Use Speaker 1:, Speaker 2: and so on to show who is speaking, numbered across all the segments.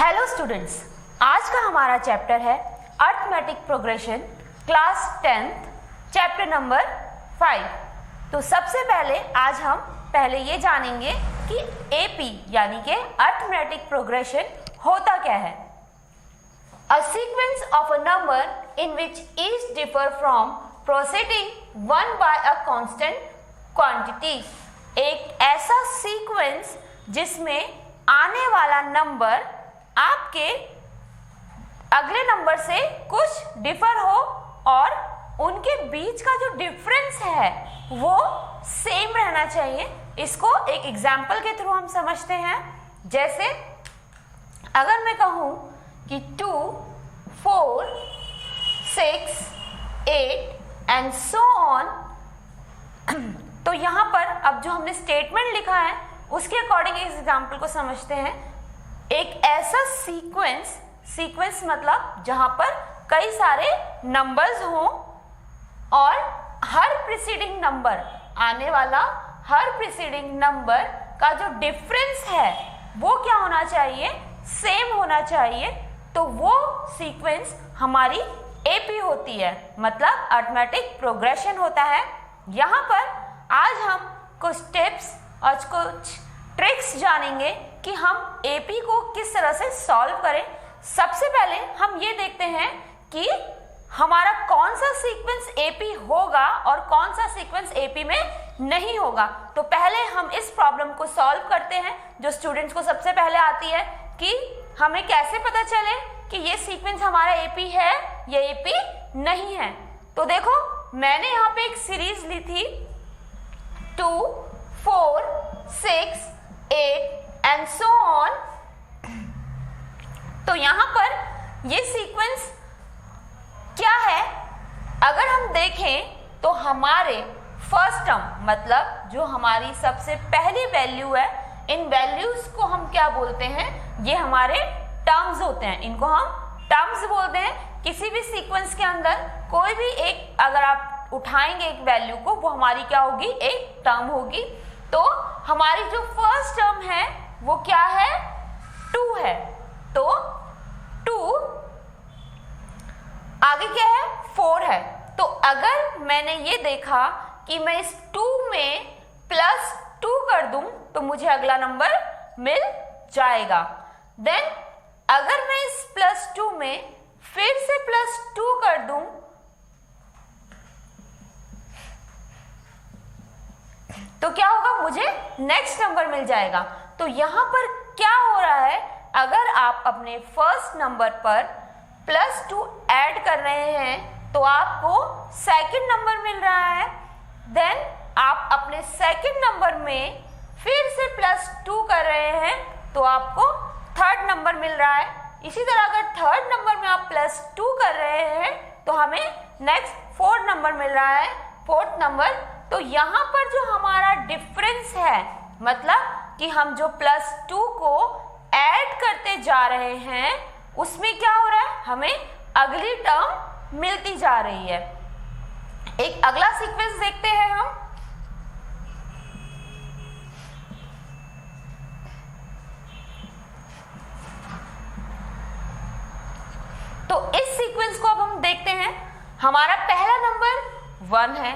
Speaker 1: Hello students, आज का हमारा चैप्टर है arithmetic progression, class 10th, chapter number 5। तो सबसे पहले आज हम पहले ये जानेंगे कि एपी यानी कि अर्थमेटिक प्रोग्रेशन होता क्या है। A sequence of a number in which each differ from proceeding one by a constant quantity। एक ऐसा सीक्वेंस जिसमें आने वाला नंबर आपके अगले नंबर से कुछ डिफर हो और उनके बीच का जो डिफरेंस है वो सेम रहना चाहिए। इसको एक एग्जाम्पल के थ्रू हम समझते हैं। जैसे अगर मैं कहूं कि 2, 4, 6, 8 एंड सो ऑन, तो यहां पर अब जो हमने स्टेटमेंट लिखा है उसके अकॉर्डिंग इस एग्जाम्पल को समझते हैं। एक ऐसा सीक्वेंस मतलब जहां पर कई सारे नंबर्स हों और हर प्रीसीडिंग नंबर, आने वाला हर प्रीसीडिंग नंबर का जो डिफरेंस है वो क्या होना चाहिए, सेम होना चाहिए। तो वो सीक्वेंस हमारी एपी होती है, मतलब अर्थमेटिक प्रोग्रेशन होता है। यहाँ पर आज हम कुछ टिप्स और कुछ ट्रिक्स जानेंगे कि हम एपी को किस तरह से सॉल्व करें। सबसे पहले हम ये देखते हैं कि हमारा कौन सा सीक्वेंस एपी होगा और कौन सा सीक्वेंस एपी में नहीं होगा। तो पहले हम इस प्रॉब्लम को सॉल्व करते हैं जो स्टूडेंट्स को सबसे पहले आती है कि हमें कैसे पता चले कि ये सीक्वेंस हमारा एपी है या एपी नहीं है। तो देखो, मैंने यहाँ पे एक सीरीज ली थी 2, 4, 6, 8 एंड सो ऑन। तो यहां पर ये सीक्वेंस क्या है, अगर हम देखें तो हमारे फर्स्ट टर्म मतलब जो हमारी सबसे पहली वैल्यू है, इन वैल्यूज को हम क्या बोलते हैं, ये हमारे टर्म्स होते हैं। इनको हम टर्म्स बोलते हैं। किसी भी सीक्वेंस के अंदर कोई भी एक अगर आप उठाएंगे एक वैल्यू को, वो हमारी क्या होगी, एक टर्म होगी। तो हमारी जो फर्स्ट टर्म है वो क्या है, 2 है। तो 2 आगे क्या है, 4 है। तो अगर मैंने ये देखा कि मैं इस 2 में +2 कर दूं तो मुझे अगला नंबर मिल जाएगा। देन अगर मैं इस +2 में फिर से +2 कर दूं तो क्या होगा, मुझे नेक्स्ट नंबर मिल जाएगा। तो यहां पर क्या हो रहा है, अगर आप अपने फर्स्ट नंबर पर +2 ऐड कर रहे हैं तो आपको सेकंड नंबर मिल रहा है। देन आप अपने सेकंड नंबर में फिर से +2 कर रहे हैं तो आपको थर्ड नंबर मिल रहा है। इसी तरह अगर थर्ड नंबर में आप +2 कर रहे हैं तो हमें नेक्स्ट फोर्थ नंबर मिल रहा है, फोर्थ नंबर। तो यहाँ पर जो हमारा डिफरेंस है, मतलब कि हम जो +2 को ऐड करते जा रहे हैं उसमें क्या हो रहा है, हमें अगली टर्म मिलती जा रही है। एक अगला सीक्वेंस देखते हैं हम। तो इस सीक्वेंस को अब हम देखते हैं। हमारा पहला नंबर 1 है,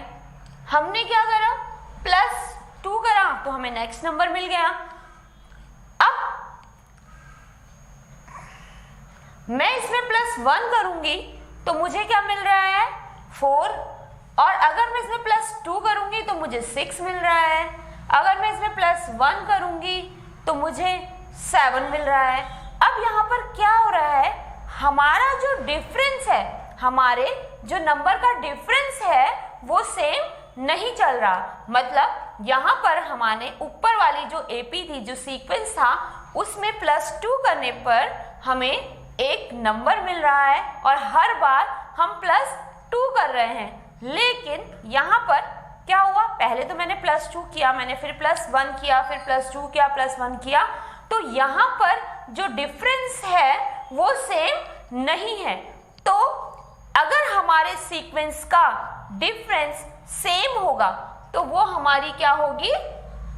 Speaker 1: हमने क्या करा, +2 करा तो हमें नेक्स्ट नंबर मिल गया। अब मैं इसमें +1 करूंगी तो मुझे क्या मिल रहा है, 4। और अगर मैं इसमें +2 करूंगी तो मुझे 6 मिल रहा है। अगर मैं इसमें +1 करूंगी तो मुझे 7 मिल रहा है। अब यहाँ पर क्या हो रहा है, हमारा जो डिफरेंस है, हमारे जो नंबर का डिफरेंस है वो सेम नहीं चल रहा। मतलब यहाँ पर हमारे ऊपर वाली जो एपी थी, जो सीक्वेंस था, उसमें +2 करने पर हमें एक नंबर मिल रहा है और हर बार हम +2 कर रहे हैं। लेकिन यहाँ पर क्या हुआ, पहले तो मैंने +2 किया, मैंने फिर +1 किया, फिर +2 किया, +1 किया, तो यहाँ पर जो डिफरेंस है वो सेम नहीं है। तो अगर हमारे सीक्वेंस का डिफरेंस सेम होगा तो वो हमारी क्या होगी,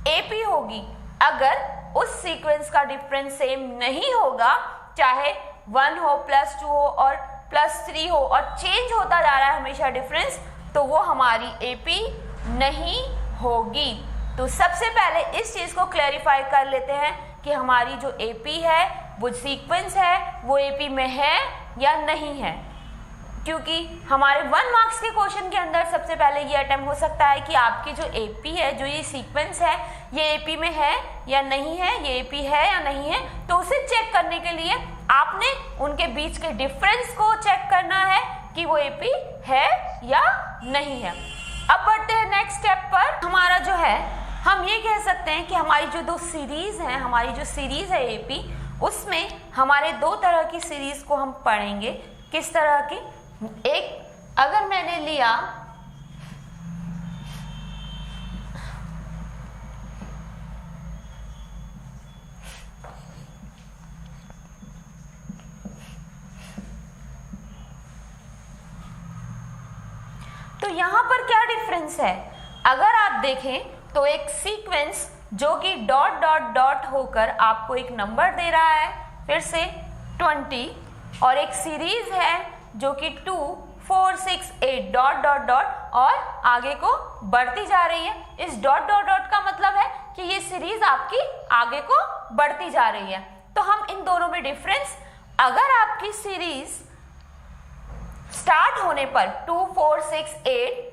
Speaker 1: एपी होगी। अगर उस सीक्वेंस का डिफरेंस सेम नहीं होगा चाहे 1 हो, +2 हो और +3 हो, और चेंज होता जा रहा है हमेशा डिफरेंस, तो वो हमारी एपी नहीं होगी। तो सबसे पहले इस चीज को क्लैरिफाई कर लेते हैं कि हमारी जो एपी है, वो सीक्वेंस है, वो एपी में है या नहीं है। क्योंकि हमारे 1 मार्क्स के क्वेश्चन के अंदर सबसे पहले ये अटेम्प्ट हो सकता है कि आपकी जो एपी है, जो ये सीक्वेंस है, ये एपी में है या नहीं है, ये एपी है या नहीं है। तो उसे चेक करने के लिए आपने उनके बीच के डिफरेंस को चेक करना है कि वो एपी है या नहीं है। अब बढ़ते हैं नेक्स्ट स्टेप पर। हमारा जो है, हम ये कह सकते हैं कि हमारी जो 2 सीरीज हैं, हमारी जो सीरीज है एपी, उसमें हमारे 2 तरह की सीरीज को हम पढ़ेंगे। किस तरह की? एक, अगर मैंने लिया तो यहां पर क्या डिफरेंस है? अगर आप देखें तो एक सीक्वेंस जो कि डॉट डॉट डॉट होकर आपको एक नंबर दे रहा है, फिर से 20, और एक सीरीज है जो कि 2, 4, 6, 8 डॉट डॉट डॉट और आगे को बढ़ती जा रही है। इस डॉट डॉट डॉट का मतलब है कि ये सीरीज आपकी आगे को बढ़ती जा रही है। तो हम इन दोनों में डिफरेंस, अगर आपकी सीरीज स्टार्ट होने पर 2, 4, 6, 8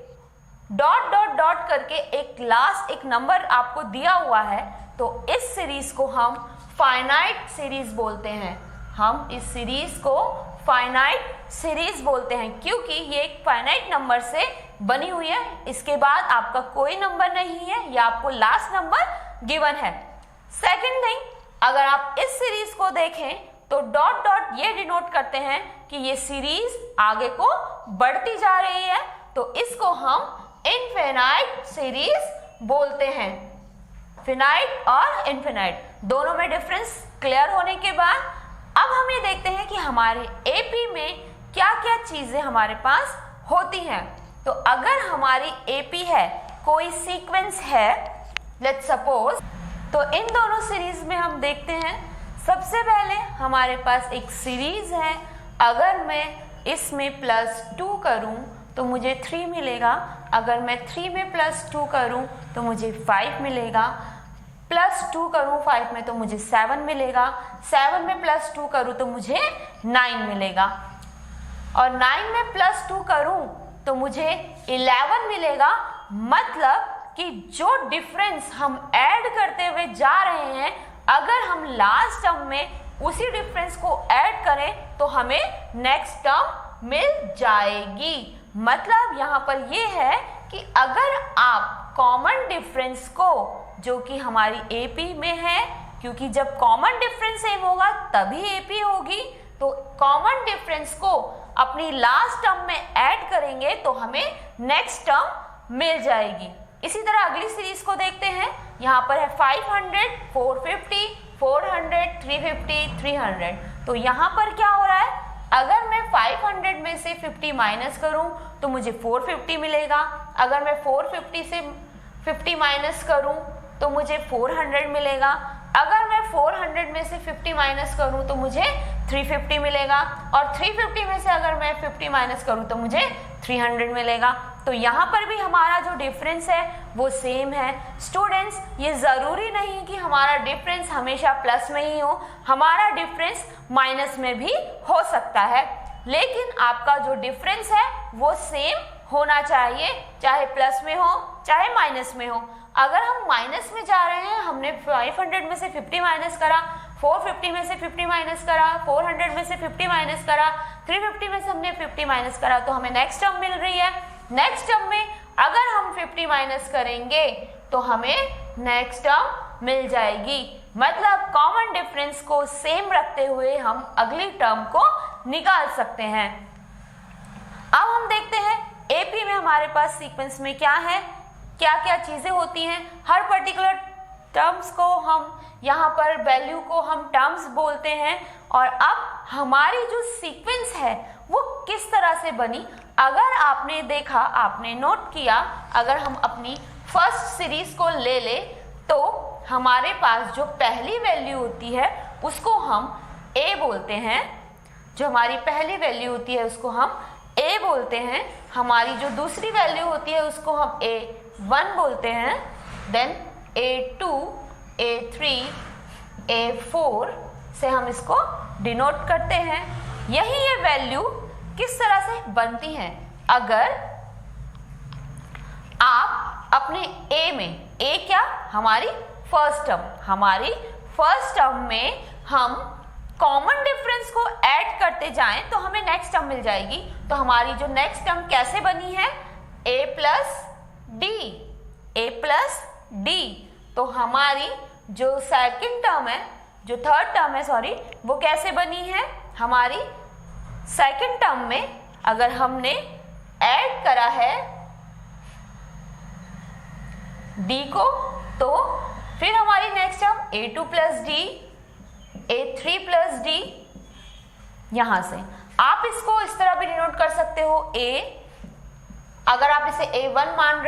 Speaker 1: डॉट डॉट डॉट करके एक नंबर आपको दिया हुआ है, तो इस सीरीज को हम फाइनाइट सीरीज बोलते हैं। हम इस सीरीज को फाइनाइट सीरीज बोलते हैं क्योंकि ये एक फाइनाइट नंबर से बनी हुई है। इसके बाद आपका कोई नंबर नहीं है या आपको लास्ट नंबर गिवन है। सेकंड थिंग, अगर आप इस सीरीज को देखें तो डॉट डॉट ये डिनोट करते हैं कि ये सीरीज आगे को बढ़ती जा रही है, तो इसको हम इनफिनाइट सीरीज बोलते हैं। फिनाइट और इनफिनाइट दोनों में डिफरेंस क्लियर होने के बाद अब हम ये देखते हैं कि हमारे एपी में क्या क्या चीजें हमारे पास होती हैं। तो अगर हमारी एपी है, कोई सीक्वेंस है, लेट्स सपोज, तो इन दोनों सीरीज में हम देखते हैं। सबसे पहले हमारे पास एक सीरीज है, अगर मैं इसमें +2 करूं तो मुझे 3 मिलेगा। अगर मैं 3 में +2 करूं तो मुझे 5 मिलेगा। +2 करूं 5 में तो मुझे 7 मिलेगा। 7 में +2 करूं तो मुझे 9 मिलेगा। और 9 में +2 करूं तो मुझे 11 मिलेगा। मतलब कि जो डिफरेंस हम ऐड करते हुए जा रहे हैं, अगर हम लास्ट टर्म में उसी डिफरेंस को ऐड करें तो हमें नेक्स्ट टर्म मिल जाएगी। मतलब यहाँ पर ये है कि अगर आप कॉमन डिफरेंस को, जो कि हमारी एपी में है, क्योंकि जब कॉमन डिफरेंस सेम होगा तभी एपी होगी, तो कॉमन डिफरेंस को अपनी लास्ट टर्म में ऐड करेंगे तो हमें नेक्स्ट टर्म मिल जाएगी। इसी तरह अगली सीरीज को देखते हैं। यहाँ पर है 500, 450, 400, 350, 300। तो यहाँ पर क्या हो रहा है? अगर मैं 500 में से 50 माइनस करूं तो मुझे 450 मिलेगा। अगर मैं 450 से 50 माइनस करूं तो मुझे 400 मिलेगा। अगर मैं 400 में से 50 माइनस करूं तो मुझे 350 मिलेगा। और 350 में से अगर मैं 50 माइनस करूं तो मुझे 300 मिलेगा। तो यहाँ पर भी हमारा जो डिफरेंस है वो सेम है। स्टूडेंट्स, ये ज़रूरी नहीं कि हमारा डिफरेंस हमेशा प्लस में ही हो, हमारा डिफरेंस माइनस में भी हो सकता है, लेकिन आपका जो डिफरेंस है वो सेम होना चाहिए, चाहे प्लस में हो चाहे माइनस में हो। अगर हम माइनस में जा रहे हैं, हमने 500 में से 50 माइनस करा, 450 में से 50 माइनस करा, 400 में से 50 माइनस करा, 350 में से हमने 50 माइनस करा, तो हमें नेक्स्ट टर्म मिल रही है। नेक्स्ट टर्म में अगर हम 50 माइनस करेंगे तो हमें नेक्स्ट टर्म मिल जाएगी। मतलब कॉमन डिफरेंस को सेम रखते हुए हम अगली टर्म को निकाल सकते हैं। अब हम देखते हैं एपी में हमारे पास सीक्वेंस में क्या है, क्या क्या चीजें होती हैं। हर पर्टिकुलर टर्म्स को हम यहाँ पर वैल्यू को हम टर्म्स बोलते हैं। और अब हमारी जो सीक्वेंस है वो किस तरह से बनी, अगर आपने देखा, आपने नोट किया, अगर हम अपनी फर्स्ट सीरीज को ले तो हमारे पास जो पहली वैल्यू होती है उसको हम a बोलते हैं, जो हमारी पहली वैल्यू होती है उसको हम a बोलते हैं, हमारी जो दूसरी वैल्यू होती है उसको हम a1 बोलते हैं, देन a2, a3, a4 से हम इसको डिनोट करते हैं। यही ये वैल्यू किस तरह से बनती हैं? अगर आप अपने a में, a क्या? हमारी फर्स्ट टर्म में हम कॉमन डिफरेंस को ऐड करते जाएं तो हमें नेक्स्ट टर्म मिल जाएगी। तो हमारी जो नेक्स्ट टर्म कैसे बनी है? a plus D. तो हमारी जो सेकंड टर्म है, जो थर्ड टर्म है सॉरी, वो कैसे बनी है? हमारी सेकंड टर्म में अगर हमने ऐड करा है d को, तो फिर हमारी next term a2 plus D, a3 plus D. यहां से आप इसको इस तरह भी डिनोट कर सकते हो, अगर आप इसे a1 मान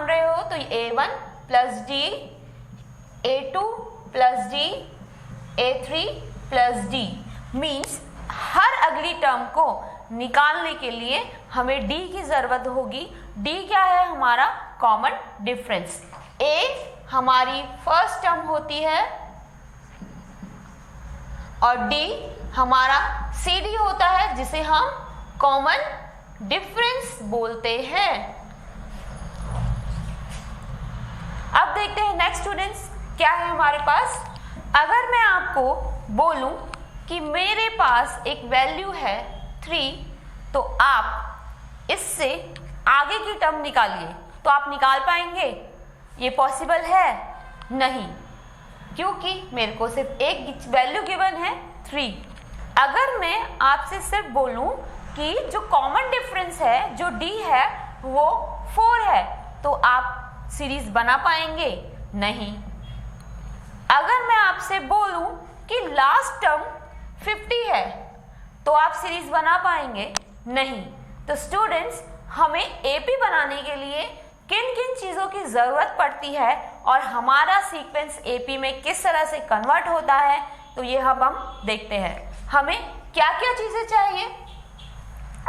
Speaker 1: रहे हो, तो a1 plus D, a2 plus D, a3 plus D. Means हर अगली टर्म को निकालने के लिए हमें d की जरूरत होगी। d क्या है? हमारा कॉमन डिफरेंस। a हमारी फर्स्ट टर्म होती है और d हमारा cd होता है, जिसे हम कॉमन डिफरेंस बोलते हैं। अब देखते हैं नेक्स्ट स्टूडेंट्स क्या है हमारे पास। अगर मैं आपको बोलूं कि मेरे पास एक वैल्यू है 3, तो आप इससे आगे की टर्म निकालिए, तो आप निकाल पाएंगे? ये पॉसिबल है? नहीं, क्योंकि मेरे को सिर्फ एक वैल्यू गिवन है 3। अगर मैं आपसे सिर्फ बोलूं कि जो कॉमन डिफरेंस है, जो d है, वो 4 है, तो आप सीरीज बना पाएंगे? नहीं। अगर मैं आपसे बोलूं कि लास्ट टर्म 50 है, तो आप सीरीज बना पाएंगे? नहीं। तो स्टूडेंट्स, हमें एपी बनाने के लिए किन किन चीजों की जरूरत पड़ती है और हमारा सीक्वेंस एपी में किस तरह से कन्वर्ट होता है, तो ये अब हम देखते हैं। हमें क्या क्या चीजें चाहिए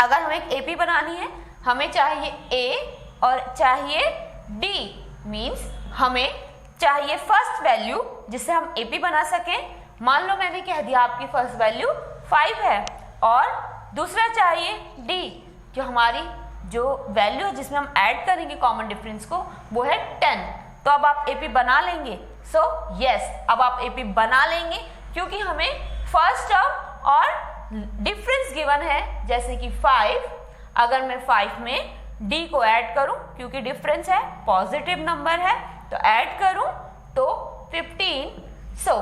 Speaker 1: अगर हमें एक एपी बनानी है? हमें चाहिए ए और चाहिए डी। मीन्स हमें चाहिए फर्स्ट वैल्यू जिससे हम एपी बना सकें। मान लो मैंने कह दिया आपकी फर्स्ट वैल्यू 5 है, और दूसरा चाहिए डी, जो हमारी जो वैल्यू है जिसमें हम ऐड करेंगे कॉमन डिफरेंस को, वो है 10। तो अब आप एपी बना लेंगे? सो यस, अब आप एपी बना लेंगे, क्योंकि हमें फर्स्ट टर्म और डिफरेंस गिवन है, जैसे कि 5। अगर मैं 5 में डी को ऐड करूं, क्योंकि डिफरेंस है, पॉजिटिव नंबर है, तो ऐड करूं तो 15। सो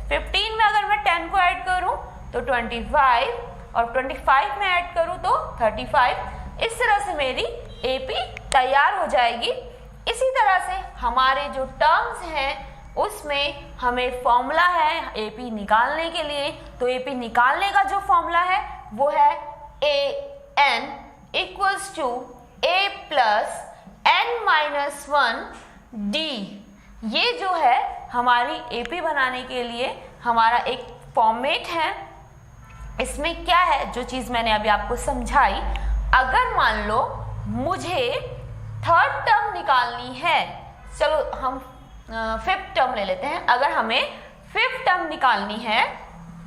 Speaker 1: 15 में अगर मैं 10 को ऐड करूं तो 25, और 25 में ऐड करूं तो 35। इस तरह से मेरी एपी तैयार हो जाएगी। इसी तरह से हमारे जो टर्म्स हैं उसमें हमें फॉर्मूला है एपी निकालने के लिए। तो एपी निकालने का जो फॉर्मूला है वो है an equals to a plus n-1 d। ये जो है हमारी एपी बनाने के लिए हमारा एक फॉर्मेट है। इसमें क्या है, जो चीज मैंने अभी आपको समझाई, अगर मान लो मुझे थर्ड टर्म निकालनी है, चलो हम फिफ्थ टर्म ले लेते हैं। अगर हमें फिफ्थ टर्म निकालनी है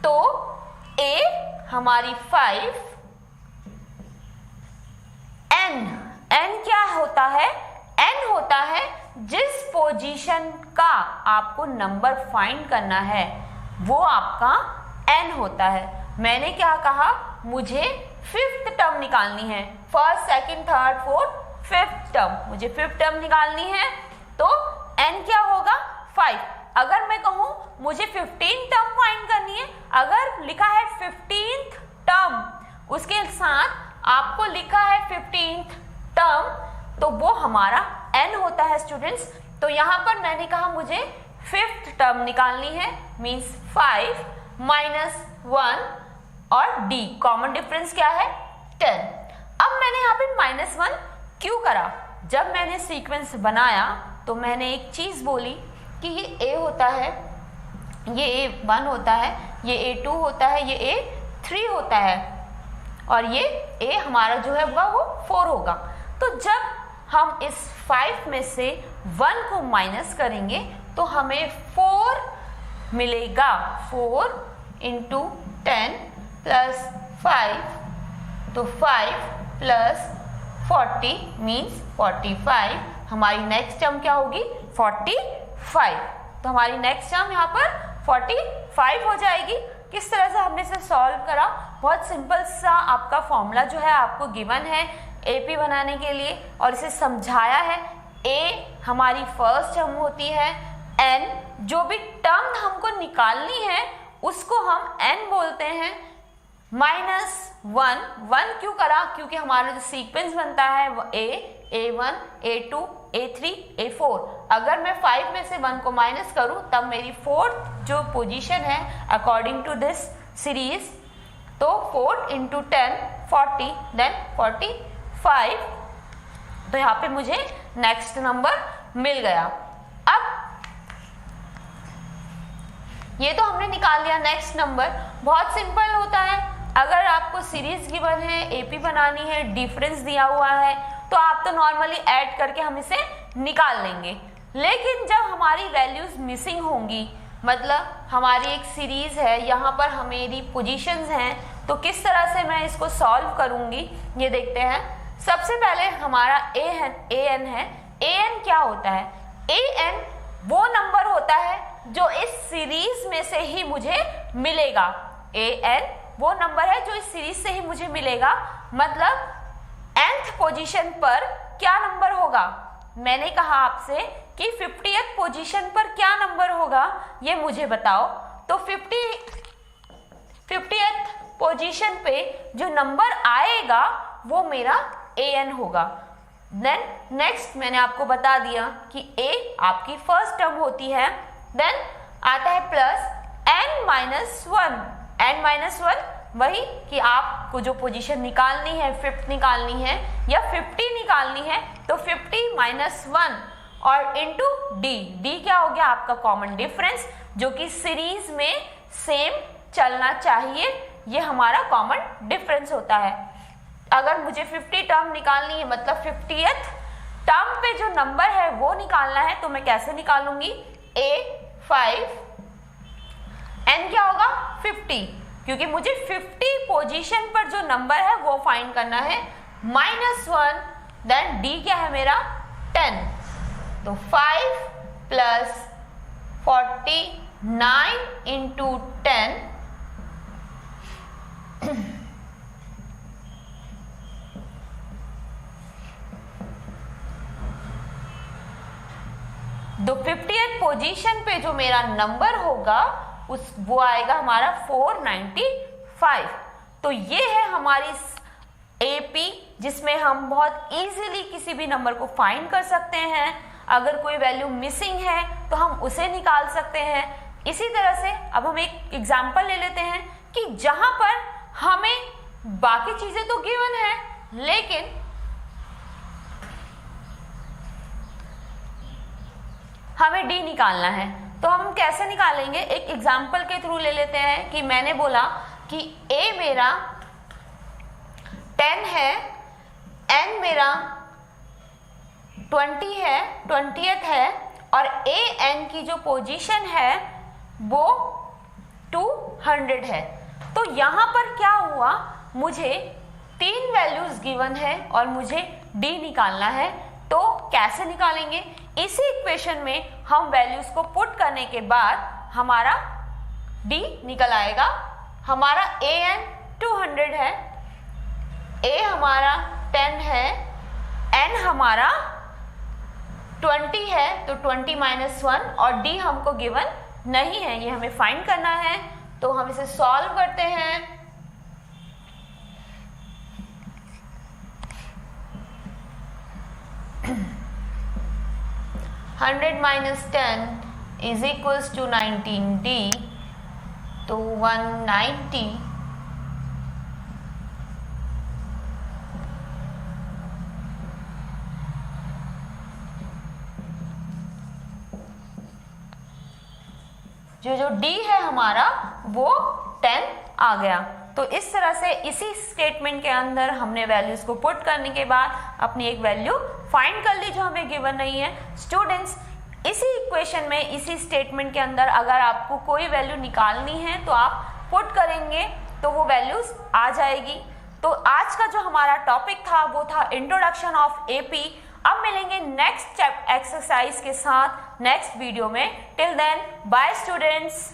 Speaker 1: तो a हमारी 5, n क्या होता है? n होता है जिस पोजीशन का आपको नंबर फाइंड करना है, वो आपका n होता है। मैंने क्या कहा? मुझे फिफ्थ टर्म निकालनी है, first second third fourth fifth term, मुझे फिफ्थ टर्म निकालनी है, तो n क्या होगा? 5। अगर मैं कहूं मुझे 15 टर्म फाइंड करनी है, अगर लिखा है 15th टर्म, उसके साथ आपको लिखा है 15th टर्म, तो वो हमारा n होता है स्टूडेंट्स। तो यहाँ पर मैंने कहा मुझे फिफ्थ टर्म निकालनी है, मीन्स 5 माइनस 1 और d, कॉमन डिफरेंस क्या है? 10। अब मैंने यहाँ पे -1 क्यों करा? जब मैंने सीक्वेंस बनाया तो मैंने एक चीज बोली कि ये a होता है, ये A1 होता है, ये A2 होता है, ये A3 होता है और ये A हमारा जो है वो 4 होगा। तो जब हम इस 5 में से 1 को माइनस करेंगे तो हमें 4 मिलेगा। 4 इंटू 10 प्लस 5, तो 5 प्लस 40 मीन्स 45। हमारी नेक्स्ट टर्म क्या होगी? 45। तो हमारी नेक्स्ट टर्म यहाँ पर 45 हो जाएगी। किस तरह से हमने इसे सॉल्व करा? बहुत सिंपल सा आपका फॉर्मूला जो है आपको गिवन है एपी बनाने के लिए और इसे समझाया है। ए हमारी फर्स्ट टर्म होती है, एन जो भी टर्म हमको निकालनी है उसको हम एन बोलते हैं, -1। 1 क्यों करा? क्योंकि हमारा जो सीक्वेंस बनता है वो A1, A2, A3, A4। अगर मैं 5 में से 1 को माइनस करूं तब मेरी 4th जो पोजीशन है अकॉर्डिंग टू दिस सीरीज, तो 4 इंटू 10 40 देन 45। तो यहाँ पे मुझे नेक्स्ट नंबर मिल गया। अब ये तो हमने निकाल लिया नेक्स्ट नंबर। बहुत सिंपल होता है, अगर आपको सीरीज गिवन है, एपी बनानी है, डिफरेंस दिया हुआ है तो आप तो नॉर्मली ऐड करके हम इसे निकाल लेंगे। लेकिन जब हमारी वैल्यूज मिसिंग होंगी, मतलब हमारी एक सीरीज है, यहाँ पर मेरी पोजीशंस हैं, तो किस तरह से मैं इसको सॉल्व करूंगी ये देखते हैं। सबसे पहले हमारा an है। an क्या होता है? an वो नंबर होता है जो इस सीरीज में से ही मुझे मिलेगा। an वो नंबर है जो इस सीरीज से ही मुझे मिलेगा। मतलब nth पोजीशन पर क्या नंबर होगा? मैंने कहा आपसे कि 50th पोजीशन पर क्या नंबर होगा ये मुझे बताओ। तो 50th पोजीशन पे जो नंबर आएगा वो मेरा an होगा। देन नेक्स्ट मैंने आपको बता दिया कि a आपकी फर्स्ट टर्म होती है। देन आता है प्लस n-1। n-1 वही कि आपको जो पोजीशन निकालनी है, 5th निकालनी है या 50 निकालनी है, तो 50 - 1 और इंटू डी क्या हो गया? आपका कॉमन डिफरेंस, जो कि सीरीज में सेम चलना चाहिए। ये हमारा कॉमन डिफरेंस होता है। अगर मुझे 50 टर्म निकालनी है, मतलब 50th टर्म पे जो नंबर है वो निकालना है, तो मैं कैसे निकालूंगी? A5 n क्या होगा? 50, क्योंकि मुझे 50 पोजीशन पर जो नंबर है वो फाइंड करना है। -1 देन d क्या है मेरा? 10। तो 5 प्लस 49 इंटू 10 तो 50th पोजीशन पे जो मेरा नंबर होगा वो आएगा हमारा 495। तो ये है हमारी एपी, जिसमें हम बहुत इजीली किसी भी नंबर को फाइंड कर सकते हैं। अगर कोई वैल्यू मिसिंग है तो हम उसे निकाल सकते हैं। इसी तरह से अब हम एक एग्जांपल ले लेते हैं कि जहां पर हमें बाकी चीजें तो गिवन है, लेकिन हमें डी निकालना है। तो हम कैसे निकालेंगे? एक एग्जांपल के थ्रू ले लेते हैं कि मैंने बोला कि a मेरा 10 है, n मेरा 20 है, 20th है, और an की जो पोजीशन है वो 200 है। तो यहां पर क्या हुआ? मुझे 3 वैल्यूज गिवन है और मुझे d निकालना है। तो कैसे निकालेंगे? इसी इक्वेशन में हम वैल्यूज को पुट करने के बाद हमारा d निकल आएगा। हमारा an 200 है, a हमारा 10 है, n हमारा 20 है, तो 20 - 1 और d हमको गिवन नहीं है, ये हमें फाइंड करना है। तो हम इसे सॉल्व करते हैं। (100 - 10 = 19d, तो 190 जो जो डी है हमारा वो 10 आ गया। तो इस तरह से इसी स्टेटमेंट के अंदर हमने वैल्यूज को पुट करने के बाद अपनी एक वैल्यू फाइंड कर ली जो हमें गिवन नहीं है। स्टूडेंट्स, इसी इक्वेशन में, इसी स्टेटमेंट के अंदर अगर आपको कोई वैल्यू निकालनी है तो आप पुट करेंगे तो वो वैल्यूज आ जाएगी। तो आज का जो हमारा टॉपिक था वो था इंट्रोडक्शन ऑफ एपी। अब मिलेंगे नेक्स्ट एक्सरसाइज के साथ नेक्स्ट वीडियो में। Till then bye students.